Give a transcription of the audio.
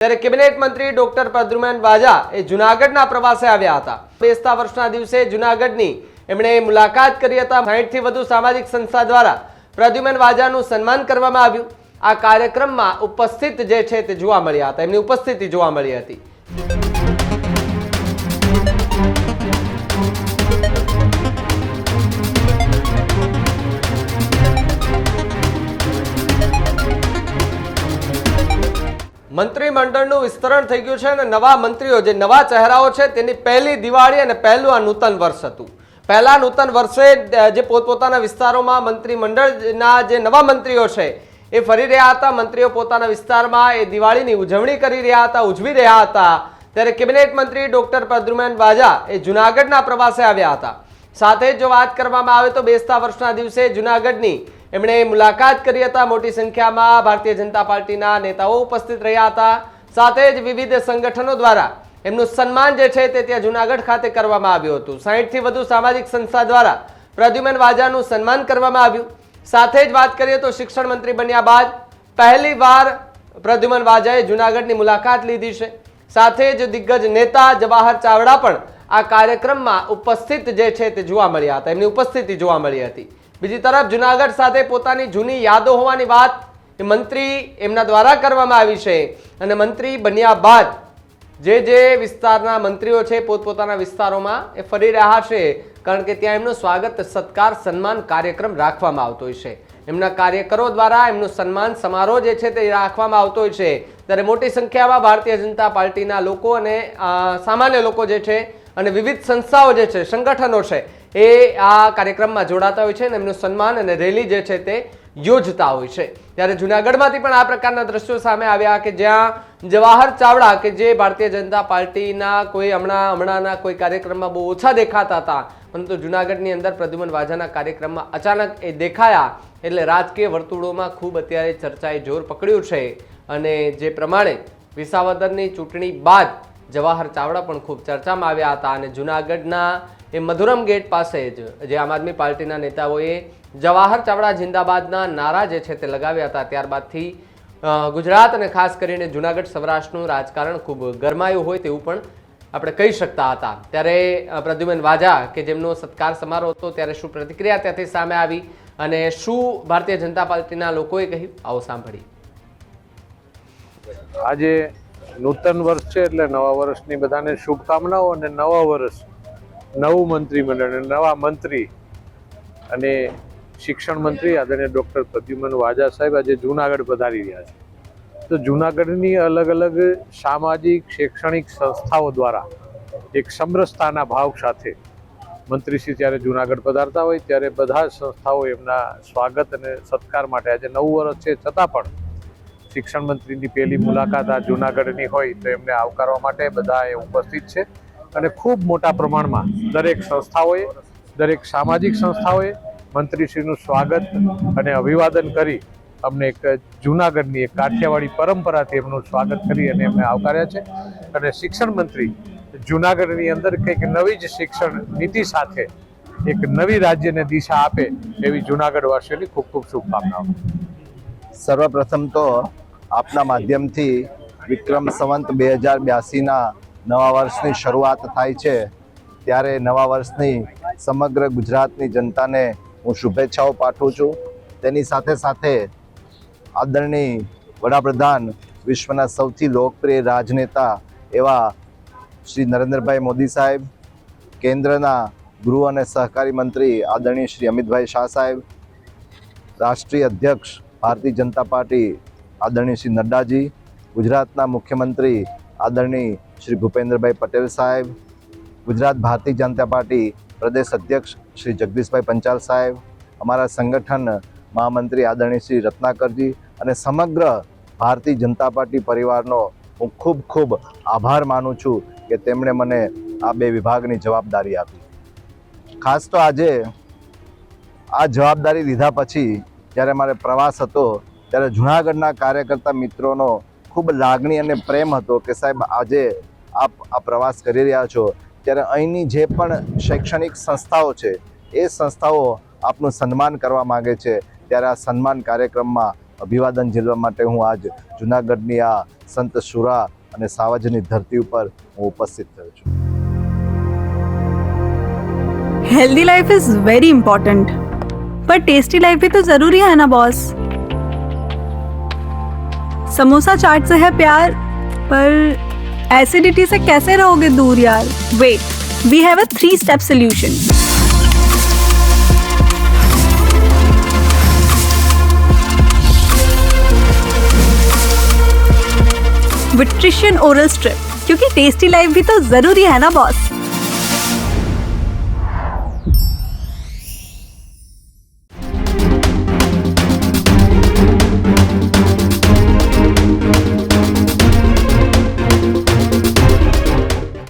ત્યારે કેબિનેટ મંત્રી ડોક્ટર પ્રદ્યુમન વાજા એ જૂનાગઢના પ્રવાસે આવ્યા હતા। બેસતા વર્ષના દિવસે જૂનાગઢની એમણે મુલાકાત કરી હતી। 60 થી વધુ સામાજિક સંસ્થા દ્વારા પ્રદ્યુમન વાજાનું સન્માન કરવામાં આવ્યું। આ કાર્યક્રમમાં ઉપસ્થિત જે છે તે જોવા મળ્યા હતા, એમની ઉપસ્થિતિ જોવા મળી હતી। મંત્રીમંડળનું વિસ્તરણ થઈ ગયું છે અને નવા મંત્રીઓ જે નવા ચહેરાઓ છે તેની પહેલી દિવાળી અને પહેલું આ નૂતન વર્ષ હતું। પહેલા નૂતન વર્ષે જે પોતપોતાના વિસ્તારોમાં મંત્રીમંડળના જે નવા મંત્રીઓ છે એ ફરી રહ્યા હતા। મંત્રીઓ પોતાના વિસ્તારમાં એ દિવાળીની ઉજવણી કરી રહ્યા હતા, ઉજવી રહ્યા હતા। ત્યારે કેબિનેટ મંત્રી ડોક્ટર પ્રદ્યુમન વાજા એ જૂનાગઢના પ્રવાસે આવ્યા હતા। સાથે જો વાત કરવામાં આવે તો બેસતા વર્ષના દિવસે જૂનાગઢની એમણે મુલાકાત કરી હતી। મોટી સંખ્યામાં ભારતીય જનતા પાર્ટીના નેતાઓ ઉપસ્થિત રહ્યા હતા। સાથે જ વિવિધ સંગઠનો દ્વારા એમનું સન્માન જે છે તે ત્યાં જૂનાગઢ ખાતે કરવામાં આવ્યું હતું। 60 થી વધુ સામાજિક સંસ્થા દ્વારા પ્રદ્યુમન વાજાનું સન્માન કરવામાં આવ્યું। સાથે જ વાત કરીએ તો શિક્ષણ મંત્રી બન્યા બાદ પહેલીવાર પ્રદ્યુમન વાજાએ જૂનાગઢની મુલાકાત લીધી છે। સાથે જ દિગ્ગજ નેતા જવાહર ચાવડા પણ આ કાર્યક્રમમાં ઉપસ્થિત જે છે તે જોવા મળ્યા હતા, એમની ઉપસ્થિતિ જોવા મળી હતી। બીજી તરફ જૂનાગઢ સાથે પોતાની જૂની યાદો હોવાની વાત મંત્રી એમના દ્વારા કરવામાં આવી છે અને મંત્રી બન્યા બાદ જે વિસ્તારના મંત્રીઓ છે પોતપોતાના વિસ્તારોમાં એ ફરી રહ્યા છે, કારણ કે ત્યાં એમનું સ્વાગત સત્કાર સન્માન કાર્યક્રમ રાખવામાં આવતો હોય છે। એમના કાર્યકરો દ્વારા એમનું સન્માન સમારોહ જે છે તે રાખવામાં આવતો હોય છે। ત્યારે મોટી સંખ્યામાં ભારતીય જનતા પાર્ટીના લોકો અને સામાન્ય લોકો જે છે અને વિવિધ સંસ્થાઓ જે છે, સંગઠનો છે, એ આ કાર્યક્રમમાં જોડાતા હોય છે અને એમનું સન્માન અને રેલી જે છે તે યોજતા હોય છે। ત્યારે જૂનાગઢમાંથી પણ આ પ્રકારના દ્રશ્યો સામે આવ્યા કે જ્યાં જવાહર ચાવડા કે જે ભારતીય જનતા પાર્ટીના કોઈ હમણાંના કોઈ કાર્યક્રમમાં બહુ ઓછા દેખાતા હતા, પરંતુ જૂનાગઢની અંદર પ્રદ્યુમન વાજાના કાર્યક્રમમાં અચાનક એ દેખાયા એટલે રાજકીય વર્તુળોમાં ખૂબ અત્યારે ચર્ચાએ જોર પકડ્યું છે। અને જે પ્રમાણે વિસાવદરની ચૂંટણી બાદ જવાહર ચાવડા પણ ખૂબ ચર્ચામાં આવ્યા હતા અને જૂનાગઢના એ મધુરમ ગેટ પાસે જ જે આમ આદમી પાર્ટીના નેતાઓએ જવાહર ચાવડા જિંદાબાદના નારા જે છે તે લગાવ્યા હતા, ત્યારબાદથી ગુજરાત અને ખાસ કરીને જૂનાગઢ સૌરાષ્ટ્રનું રાજકારણ ખૂબ ગરમાયું હોય તેવું પણ આપણે કહી શકતા હતા। ત્યારે પ્રદ્યુમન વાજા કે જેમનો સત્કાર સમારોહ હતો ત્યારે શું પ્રતિક્રિયા ત્યાંથી સામે આવી અને શું ભારતીય જનતા પાર્ટીના લોકોએ કહ્યું, આવો સાંભળીએ। આજે નૂતન વર્ષ છે એટલે નવા વર્ષની બધાને શુભકામનાઓ અને નવા વર્ષ નવું મંત્રીમંડળ નવા મંત્રી અને શિક્ષણ મંત્રી આદરણીય ડૉક્ટર પ્રદ્યુમન વાજા સાહેબ આજે જૂનાગઢ પધારી રહ્યા છે। તો જૂનાગઢની અલગ અલગ સામાજિક શૈક્ષણિક સંસ્થાઓ દ્વારા એક સમરસતાના ભાવ સાથે મંત્રીશ્રી જ્યારે જૂનાગઢ પધારતા હોય ત્યારે બધા સંસ્થાઓ એમના સ્વાગત અને સત્કાર માટે આજે નવું વર્ષ છે છતાં પણ શિક્ષણ મંત્રીની પહેલી મુલાકાત આ જૂનાગઢની હોય તો એમને આવકારવા માટે બધા એ ઉપસ્થિત છે અને ખૂબ મોટા પ્રમાણમાં દરેક સંસ્થાઓએ દરેક સામાજિક સંસ્થાઓએ મંત્રીશ્રીનું સ્વાગત અને અભિવાદન કરી અમને એક જૂનાગઢની એક કાઠિયાવાડી પરંપરાથી એમનું સ્વાગત કરી અને એમને આવકાર્યા છે। અને શિક્ષણ મંત્રી જૂનાગઢની અંદર કંઈક નવી જ શિક્ષણ નીતિ સાથે એક નવી રાજ્યને દિશા આપે એવી જૂનાગઢવાસીઓની ખૂબ ખૂબ શુભકામનાઓ। સર્વપ્રથમ તો આપના માધ્યમથી વિક્રમ સંવંત 2082ના નવા વર્ષની શરૂઆત થાય છે, ત્યારે નવા વર્ષની સમગ્ર ગુજરાતની જનતાને હું શુભેચ્છાઓ પાઠવું છું। તેની સાથે સાથે આદરણીય વડાપ્રધાન, વિશ્વના સૌથી લોકપ્રિય રાજનેતા એવા શ્રી નરેન્દ્રભાઈ મોદી સાહેબ, કેન્દ્રના ગૃહ અને સહકારી મંત્રી આદરણીય શ્રી અમિતભાઈ શાહ સાહેબ, રાષ્ટ્રીય અધ્યક્ષ ભારતીય જનતા પાર્ટી આદરણીય શ્રી નડ્ડાજી, ગુજરાતના મુખ્યમંત્રી આદરણીય શ્રી ભૂપેન્દ્રભાઈ પટેલ સાહેબ, ગુજરાત ભારતીય જનતા પાર્ટી પ્રદેશ અધ્યક્ષ શ્રી જગદીશભાઈ પંચાલ સાહેબ, અમારા સંગઠન મહામંત્રી આદરણીય શ્રી રત્નાકરજી અને સમગ્ર ભારતીય જનતા પાર્ટી પરિવારનો હું ખૂબ ખૂબ આભાર માનું છું કે તેમણે મને આ બે વિભાગની જવાબદારી આપી। ખાસ તો આજે આ જવાબદારી લીધા પછી જ્યારે મારે પ્રવાસ હતો ત્યારે જૂનાગઢના કાર્યકર્તા મિત્રોનો ખૂબ લાગણી અને પ્રેમ હતો કે સાહેબ આજે આપ આ પ્રવાસ કરી રહ્યા છો ત્યારે અહીંની જે પણ શૈક્ષણિક સંસ્થાઓ છે એ સંસ્થાઓ આપનું સન્માન કરવા માગે છે, ત્યારે આ સન્માન કાર્યક્રમમાં અભિવાદન ઝીલવા માટે હું આજ જુનાગઢની આ સંત શુરા અને સાવજની ધરતી ઉપર હું ઉપસ્થિત થયો છું. Healthy life is very important पर टेस्टी लाइफ भी तो जरूरी है ना बॉस. समोसा चाट से है प्यार पर एसिडिटी से कैसे रहोगे दूर यार. Wait, we have a 3-step solution. विट्रिशियन ओरल स्ट्रिप, क्योंकि टेस्टी लाइफ भी तो जरूरी है ना बॉस.